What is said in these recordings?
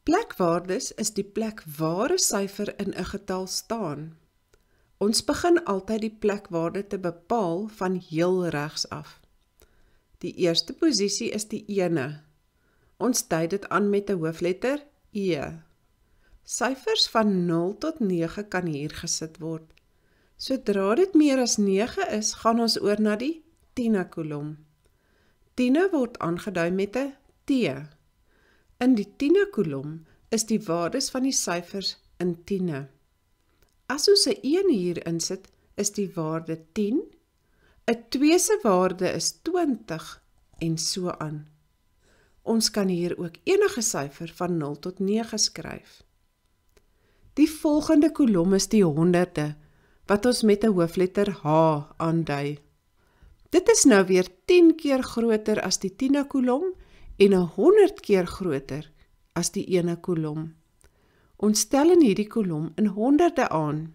Plekwaardes is die plek waar 'n syfer in 'n getal staan. Ons begin altyd die plekwaarde te bepaal van heel regs af. Die eerste posisie is die ene. Ons dui dit aan met 'n hoofletter E. Syfers van 0 tot 9 kan hier gesit word. Sodra dit meer as 9 is, gaan ons oor na die tiende kolom. Tiende word aangedui met 'n T. In die tiende kolom is die waardes van die syfers in tiende. As ons 'n 1 hier insit, is die waarde 10, 'n 2 se waarde is 20 en so aan. Ons kan hier ook enige syfer van 0 tot 9 skryf. Die volgende kolom is die honderde, wat ons met 'n hoofletter H aandui. Dit is nou weer 10 keer groter as die tiende kolom en 100 keer groter as die ene kolom. Ons stel in hierdie kolom in honderde aan.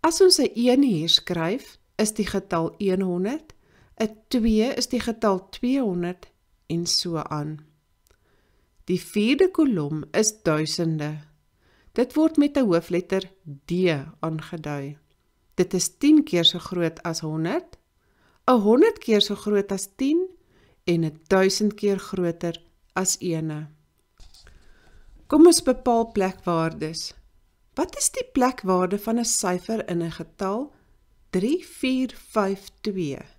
As ons 'n 1 hier skryf, is die getal 100, 'n 2 is die getal 200 en so aan. Die vierde kolom is duisende. Dit word met 'n hoofletter D aangedui. Dit is 10 keer so groot as 100, 100 keer so groot as 10 en 1000 keer groter as 1. Kom ons bepaal plekwaardes. Wat is die plekwaarde van 'n syfer in 'n getal 3452?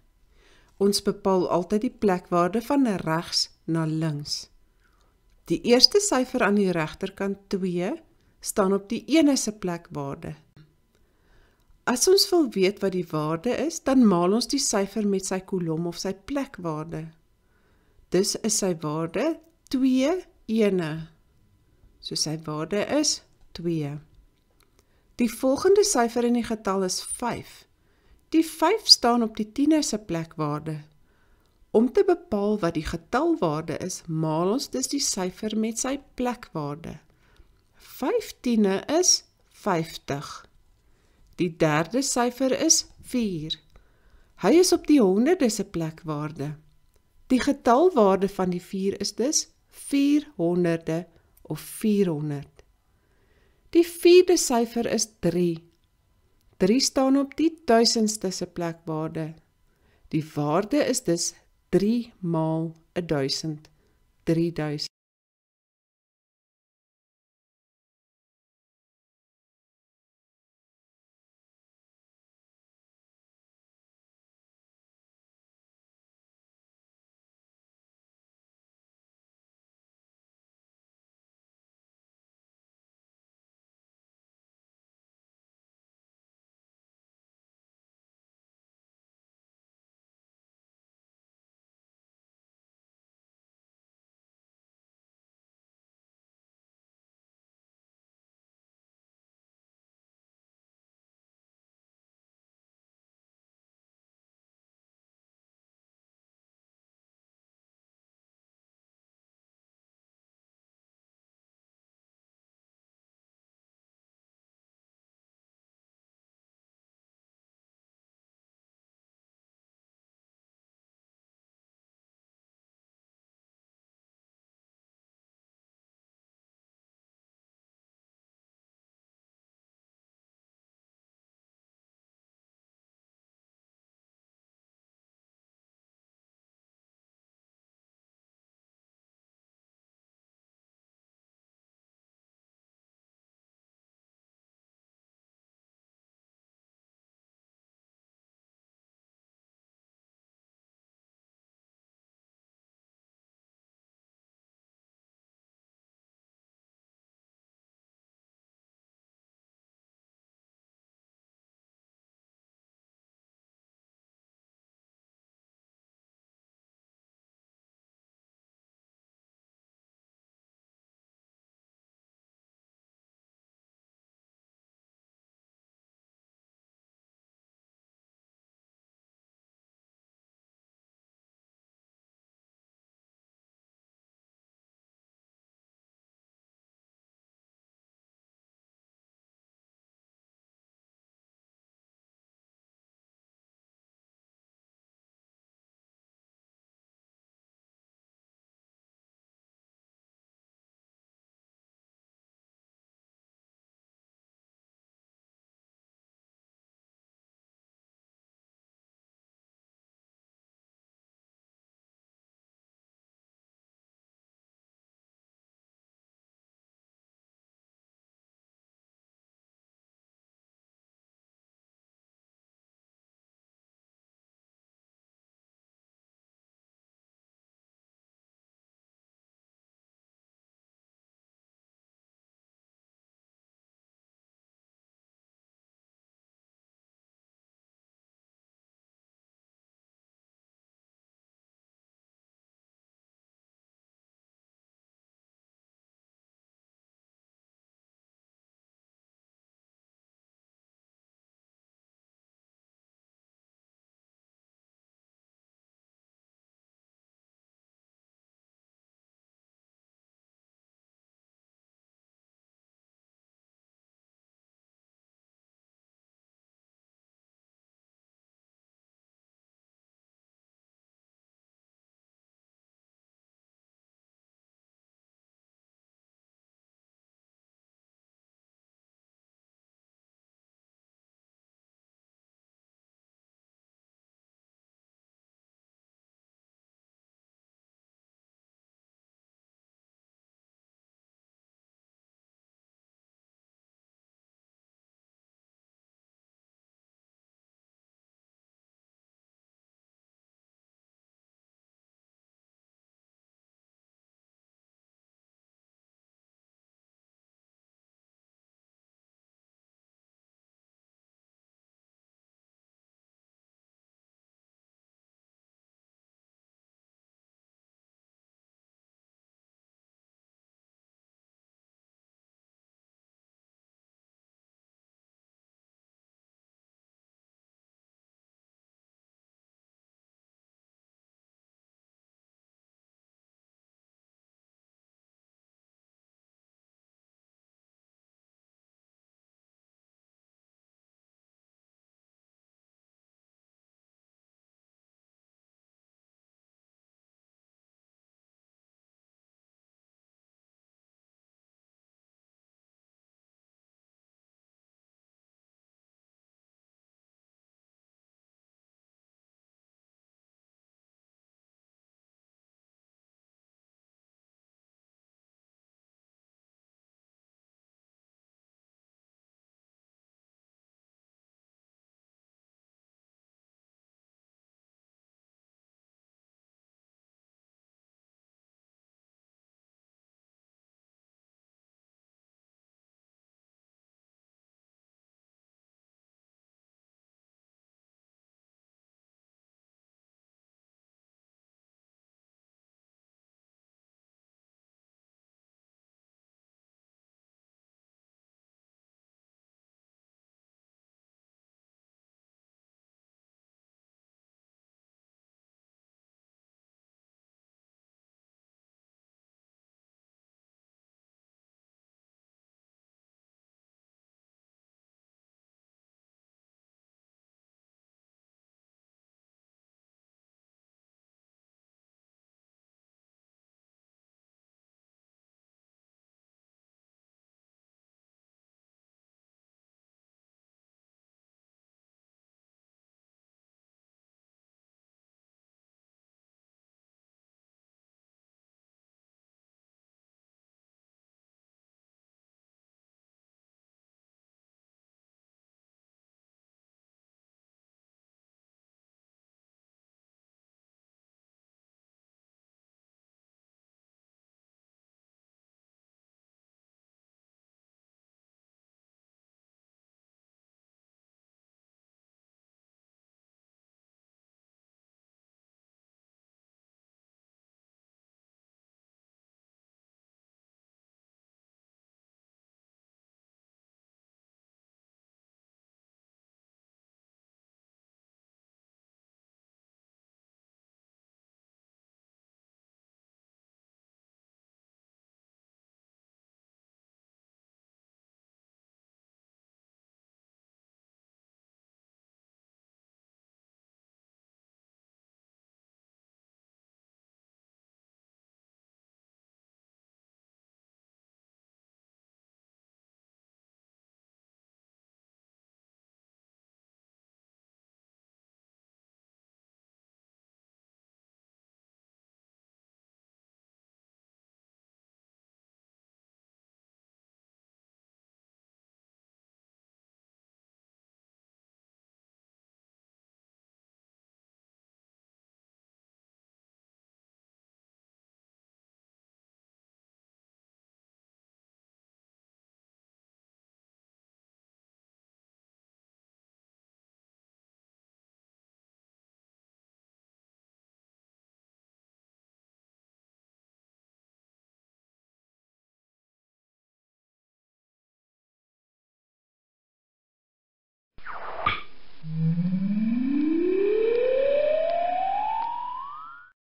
Ons bepaal altyd die plekwaarde van regs na links. Die eerste syfer aan die regterkant 2 staan op die ene se plekwaarde. As ons wil weet wat die waarde is, dan maal ons die syfer met sy kolom of sy plekwaarde. Dus is sy waarde 2 ene. So sy waarde is 2. Die volgende syfer in die getal is 5. Die 5 staan op die tiende se plekwaarde. Om te bepaal wat die getalwaarde is, maal ons dus die syfer met sy plekwaarde. 5 tiende is 50. Die derde syfer is 4. Hy is op die honderde se plekwaarde. Die getalwaarde van die 4 is dus 400 of 400. Die vierde syfer is 3. 3 staan op die duisendste se plekwaarde. Die waarde is dus 3 maal 1000, 3000.